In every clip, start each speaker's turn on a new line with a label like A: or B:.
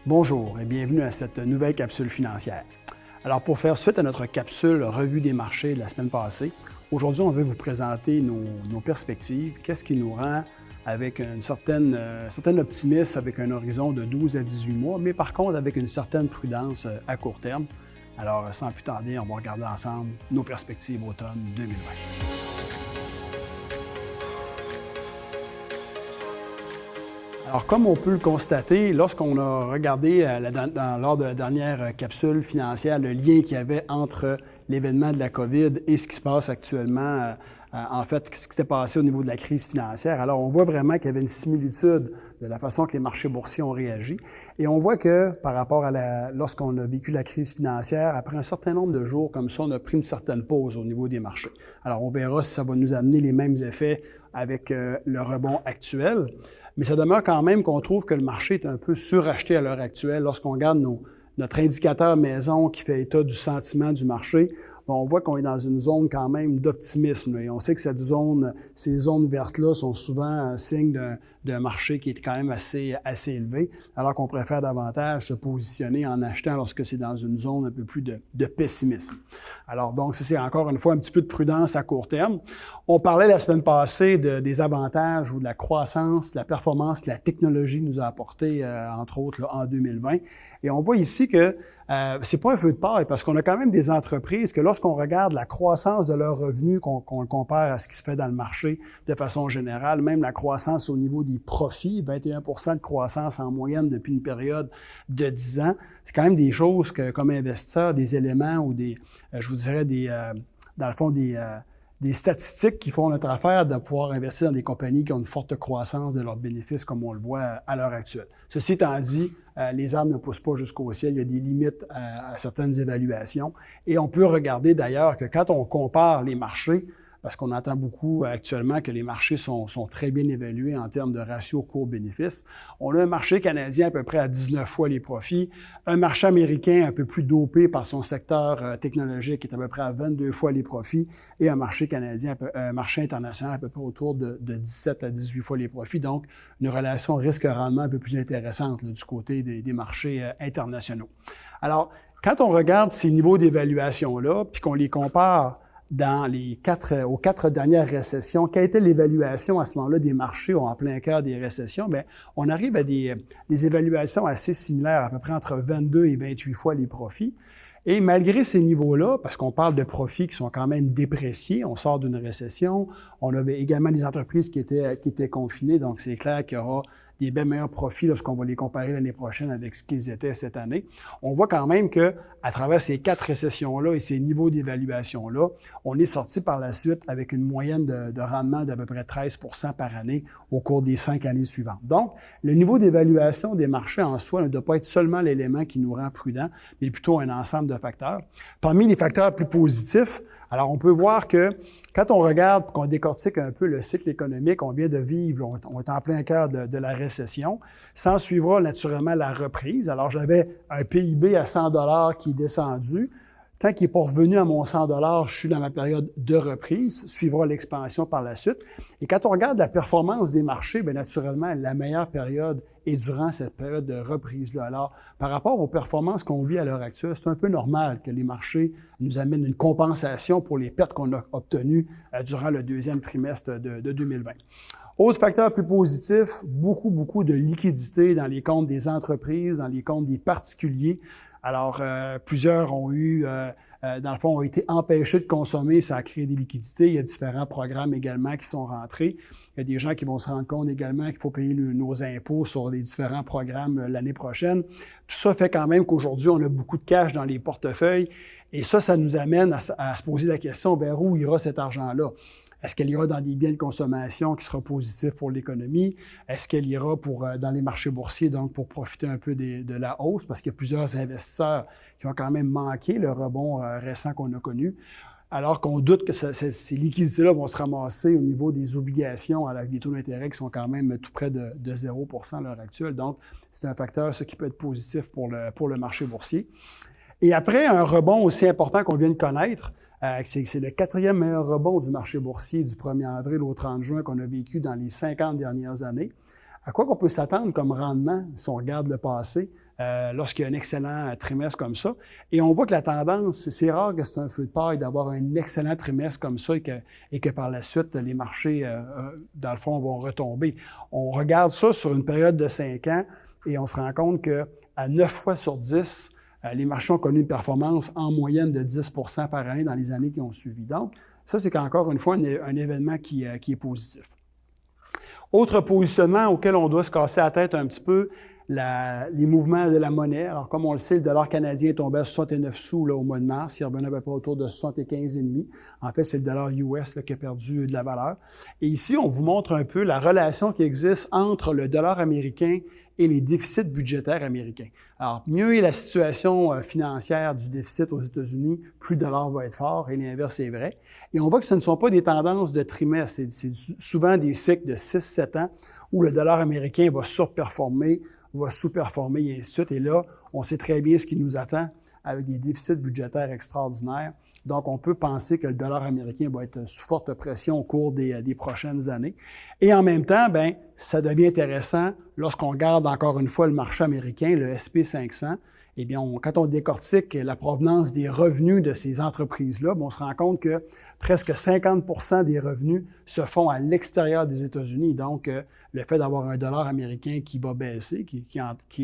A: Bonjour et bienvenue à cette nouvelle capsule financière. Alors pour faire suite à notre capsule revue des marchés de la semaine passée, aujourd'hui on veut vous présenter nos perspectives, qu'est-ce qui nous rend avec un certain optimisme avec un horizon de 12 à 18 mois, mais par contre avec une certaine prudence à court terme. Alors sans plus tarder, on va regarder ensemble nos perspectives automne 2020. Alors, comme on peut le constater, lorsqu'on a regardé lors de la dernière capsule financière le lien qu'il y avait entre l'événement de la COVID et ce qui se passe actuellement, en fait, ce qui s'est passé au niveau de la crise financière, alors on voit vraiment qu'il y avait une similitude de la façon que les marchés boursiers ont réagi. Et on voit que par rapport à lorsqu'on a vécu la crise financière, après un certain nombre de jours comme ça, on a pris une certaine pause au niveau des marchés. Alors, on verra si ça va nous amener les mêmes effets avec le rebond actuel. Mais ça demeure quand même qu'on trouve que le marché est un peu suracheté à l'heure actuelle. Lorsqu'on regarde notre indicateur maison qui fait état du sentiment du marché, on voit qu'on est dans une zone quand même d'optimisme. Et on sait que ces zones vertes-là sont souvent un signe d'un marché qui est quand même assez élevé, alors qu'on préfère davantage se positionner en achetant lorsque c'est dans une zone un peu plus de pessimisme. Alors donc, c'est encore une fois un petit peu de prudence à court terme. On parlait la semaine passée des avantages ou de la croissance, de la performance que la technologie nous a apporté, entre autres, là, en 2020. Et on voit ici que c'est pas un feu de paille parce qu'on a quand même des entreprises que lorsqu'on regarde la croissance de leurs revenus, qu'on le compare à ce qui se fait dans le marché de façon générale, même la croissance au niveau des profits, 21% de croissance en moyenne depuis une période de 10 ans, c'est quand même des choses que, comme investisseur, des éléments ou je vous dirais dans le fond, des statistiques qui font notre affaire de pouvoir investir dans des compagnies qui ont une forte croissance de leurs bénéfices, comme on le voit à l'heure actuelle. Ceci étant dit, les arbres ne poussent pas jusqu'au ciel. Il y a des limites à certaines évaluations. Et on peut regarder d'ailleurs que quand on compare les marchés, parce qu'on entend beaucoup actuellement que les marchés sont très bien évalués en termes de ratio cours-bénéfice. On a un marché canadien à peu près à 19 fois les profits, un marché américain un peu plus dopé par son secteur technologique qui est à peu près à 22 fois les profits, et un marché canadien, un marché international à peu près autour de 17 à 18 fois les profits. Donc, une relation risque-rendement un peu plus intéressante là, du côté des marchés internationaux. Alors, quand on regarde ces niveaux d'évaluation-là, puis qu'on les compare aux 4 dernières récessions, quelle était l'évaluation à ce moment-là des marchés en plein cœur des récessions? Bien, on arrive à des évaluations assez similaires, à peu près entre 22 et 28 fois les profits. Et malgré ces niveaux-là, parce qu'on parle de profits qui sont quand même dépréciés, on sort d'une récession, on avait également des entreprises qui étaient confinées, donc c'est clair qu'il y aura des bien meilleurs profits lorsqu'on va les comparer l'année prochaine avec ce qu'ils étaient cette année. On voit quand même que à travers ces 4 récessions-là et ces niveaux d'évaluation-là, on est sorti par la suite avec une moyenne de rendement d'à peu près 13% par année au cours des 5 années suivantes. Donc, le niveau d'évaluation des marchés en soi ne doit pas être seulement l'élément qui nous rend prudents, mais plutôt un ensemble de facteurs. Parmi les facteurs plus positifs, alors on peut voir que quand on regarde, qu'on décortique un peu le cycle économique, on vient de vivre, on est en plein cœur de la récession. S'en suivra naturellement la reprise. Alors, j'avais un PIB à 100 $ qui est descendu. Tant qu'il n'est pas revenu à mon 100 $, je suis dans ma période de reprise. Suivra l'expansion par la suite. Et quand on regarde la performance des marchés, bien naturellement, la meilleure période est durant cette période de reprise-là. Alors, par rapport aux performances qu'on vit à l'heure actuelle, c'est un peu normal que les marchés nous amènent une compensation pour les pertes qu'on a obtenues durant le deuxième trimestre de 2020. Autre facteur plus positif, beaucoup de liquidité dans les comptes des entreprises, dans les comptes des particuliers. Alors, plusieurs ont dans le fond, ont été empêchés de consommer, ça a créé des liquidités. Il y a différents programmes également qui sont rentrés. Il y a des gens qui vont se rendre compte également qu'il faut payer nos impôts sur les différents programmes l'année prochaine. Tout ça fait quand même qu'aujourd'hui, on a beaucoup de cash dans les portefeuilles. Et ça nous amène à se poser la question, vers où ira cet argent-là? Est-ce qu'elle ira dans des biens de consommation qui sera positif pour l'économie? Est-ce qu'elle ira dans les marchés boursiers, donc pour profiter un peu de la hausse? Parce qu'il y a plusieurs investisseurs qui ont quand même manqué le rebond récent qu'on a connu. Alors qu'on doute que ces liquidités-là vont se ramasser au niveau des obligations avec des taux d'intérêt qui sont quand même tout près de 0% à l'heure actuelle. Donc, c'est un facteur, ça, qui peut être positif pour le marché boursier. Et après, un rebond aussi important qu'on vient de connaître, c'est le 4e meilleur rebond du marché boursier du 1er avril au 30 juin qu'on a vécu dans les 50 dernières années. À quoi qu'on peut s'attendre comme rendement si on regarde le passé lorsqu'il y a un excellent trimestre comme ça. Et on voit que la tendance, c'est rare que c'est un feu de paille d'avoir un excellent trimestre comme ça et que par la suite, les marchés, dans le fond, vont retomber. On regarde ça sur une période de 5 ans et on se rend compte qu'à 9 fois sur 10, les marchés ont connu une performance en moyenne de 10 % par année dans les années qui ont suivi. Donc, ça, c'est encore une fois un événement qui est positif. Autre positionnement auquel on doit se casser la tête un petit peu, les mouvements de la monnaie. Alors, comme on le sait, le dollar canadien est tombé à 69 sous là, au mois de mars. Il revenait à peu près autour de 75,5. En fait, c'est le dollar US là, qui a perdu de la valeur. Et ici, on vous montre un peu la relation qui existe entre le dollar américain et les déficits budgétaires américains. Alors, mieux est la situation financière du déficit aux États-Unis, plus le dollar va être fort, et l'inverse est vrai. Et on voit que ce ne sont pas des tendances de trimestre, c'est souvent des cycles de 6-7 ans où le dollar américain va surperformer, va sous-performer, et ainsi de suite. Et là, on sait très bien ce qui nous attend avec des déficits budgétaires extraordinaires. Donc, on peut penser que le dollar américain va être sous forte pression au cours des prochaines années. Et en même temps, bien, ça devient intéressant lorsqu'on regarde encore une fois le marché américain, le SP 500. Eh bien, quand on décortique la provenance des revenus de ces entreprises-là, on se rend compte que presque 50 % des revenus se font à l'extérieur des États-Unis. Donc, le fait d'avoir un dollar américain qui va baisser, qui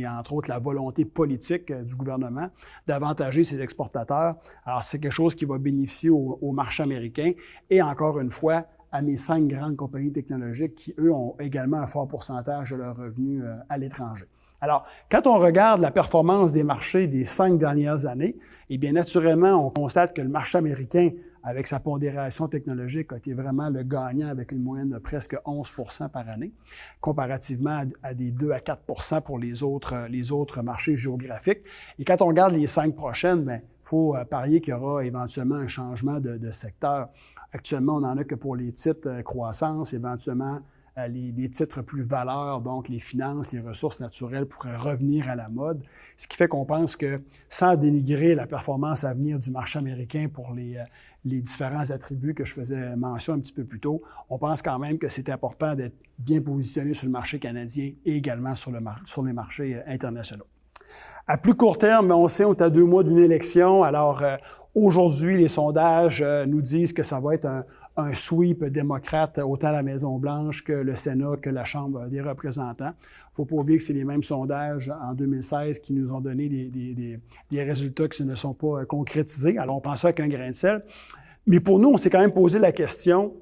A: est entre autres la volonté politique du gouvernement d'avantager ses exportateurs, alors c'est quelque chose qui va bénéficier au marché américain et encore une fois à mes 5 grandes compagnies technologiques qui, eux, ont également un fort pourcentage de leurs revenus à l'étranger. Alors, quand on regarde la performance des marchés des 5 dernières années, eh bien, naturellement, on constate que le marché américain, avec sa pondération technologique, a été vraiment le gagnant avec une moyenne de presque 11 % par année, comparativement à des 2 à 4 % pour les autres marchés géographiques. Et quand on regarde les 5 prochaines, bien, il faut parier qu'il y aura éventuellement un changement de secteur. Actuellement, on n'en a que pour les titres croissance, éventuellement les titres plus valeurs, donc les finances, les ressources naturelles pourraient revenir à la mode, ce qui fait qu'on pense que, sans dénigrer la performance à venir du marché américain pour les différents attributs que je faisais mention un petit peu plus tôt, on pense quand même que c'est important d'être bien positionné sur le marché canadien et également sur les marchés internationaux. À plus court terme, on sait, on est à 2 mois d'une élection, alors aujourd'hui, les sondages nous disent que ça va être un sweep démocrate, autant à la Maison-Blanche que le Sénat, que la Chambre des représentants. Il ne faut pas oublier que c'est les mêmes sondages en 2016 qui nous ont donné des résultats qui ne sont pas concrétisés. Alors, on pense ça avec un grain de sel. Mais pour nous, on s'est quand même posé la question,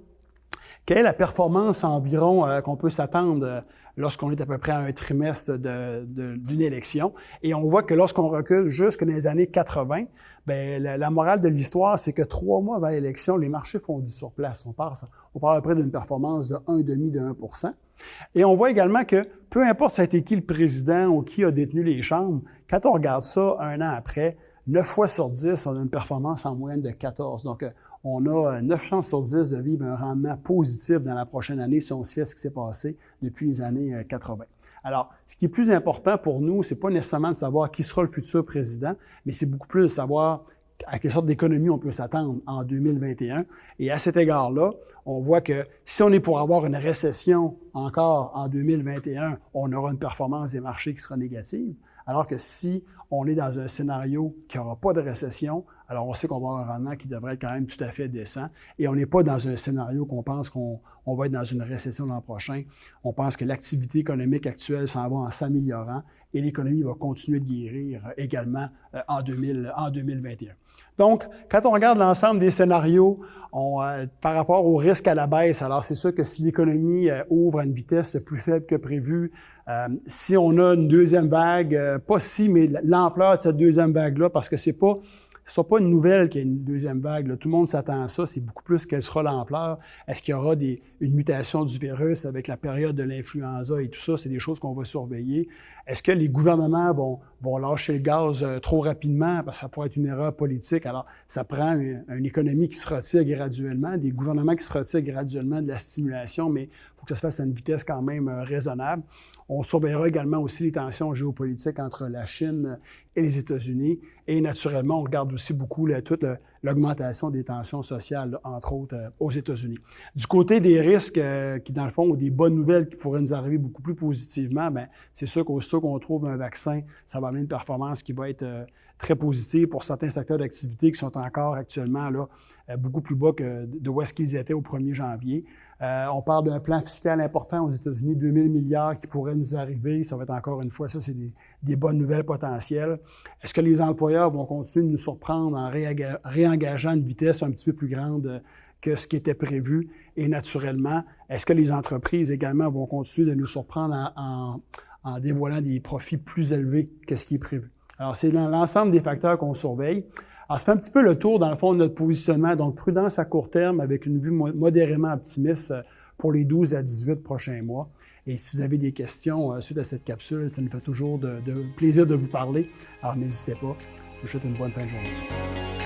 A: quelle est la performance environ qu'on peut s'attendre lorsqu'on est à peu près à un trimestre d'une élection? Et on voit que lorsqu'on recule jusque dans les années 80, bien, la morale de l'histoire, c'est que 3 mois avant l'élection, les marchés font du surplace. On parle à peu près d'une performance de 1,5 de 1 %. Et on voit également que peu importe ça a été qui le président ou qui a détenu les chambres, quand on regarde ça un an après, 9 fois sur 10, on a une performance en moyenne de 14. Donc, on a 9 chances sur 10 de vivre un rendement positif dans la prochaine année si on se fait ce qui s'est passé depuis les années 80. Alors, ce qui est plus important pour nous, c'est pas nécessairement de savoir qui sera le futur président, mais c'est beaucoup plus de savoir à quelle sorte d'économie on peut s'attendre en 2021. Et à cet égard-là, on voit que si on est pour avoir une récession encore en 2021, on aura une performance des marchés qui sera négative. Alors que si on est dans un scénario qui n'aura pas de récession, alors on sait qu'on va avoir un rendement qui devrait être quand même tout à fait décent. Et on n'est pas dans un scénario qu'on pense qu'on va être dans une récession l'an prochain. On pense que l'activité économique actuelle s'en va en s'améliorant et l'économie va continuer de guérir également en 2021. Donc, quand on regarde l'ensemble des scénarios par rapport au risque à la baisse, alors c'est sûr que si l'économie ouvre à une vitesse plus faible que prévu, si on a une deuxième vague, pas si, mais l'ampleur de cette deuxième vague-là, parce que ce sera pas une nouvelle qu'il y ait une deuxième vague. Là. Tout le monde s'attend à ça. C'est beaucoup plus quelle sera l'ampleur. Est-ce qu'il y aura une mutation du virus avec la période de l'influenza et tout ça? C'est des choses qu'on va surveiller. Est-ce que les gouvernements vont lâcher le gaz trop rapidement? Parce que ça pourrait être une erreur politique. Alors, ça prend une économie qui se retire graduellement, des gouvernements qui se retirent graduellement de la stimulation, mais il faut que ça se fasse à une vitesse quand même raisonnable. On surveillera également aussi les tensions géopolitiques entre la Chine et les États-Unis. Et naturellement, on regarde aussi beaucoup toute l'augmentation des tensions sociales, entre autres, aux États-Unis. Du côté des risques qui, dans le fond, ou des bonnes nouvelles qui pourraient nous arriver beaucoup plus positivement, bien, c'est sûr qu'aussitôt qu'on trouve un vaccin, ça va amener une performance qui va être très positive pour certains secteurs d'activité qui sont encore actuellement là, beaucoup plus bas que de où est-ce qu'ils étaient au 1er janvier. On parle d'un plan fiscal important aux États-Unis, 2000 milliards qui pourraient nous arriver. Ça va être encore une fois, ça, c'est des bonnes nouvelles potentielles. Est-ce que les employeurs vont continuer de nous surprendre en réengageant une vitesse un petit peu plus grande que ce qui était prévu? Et naturellement, est-ce que les entreprises également vont continuer de nous surprendre en dévoilant des profits plus élevés que ce qui est prévu? Alors, c'est dans l'ensemble des facteurs qu'on surveille. Alors, ça fait un petit peu le tour, dans le fond, de notre positionnement. Donc, prudence à court terme avec une vue modérément optimiste pour les 12 à 18 prochains mois. Et si vous avez des questions suite à cette capsule, ça nous fait toujours de plaisir de vous parler. Alors, n'hésitez pas. Je vous souhaite une bonne fin de journée.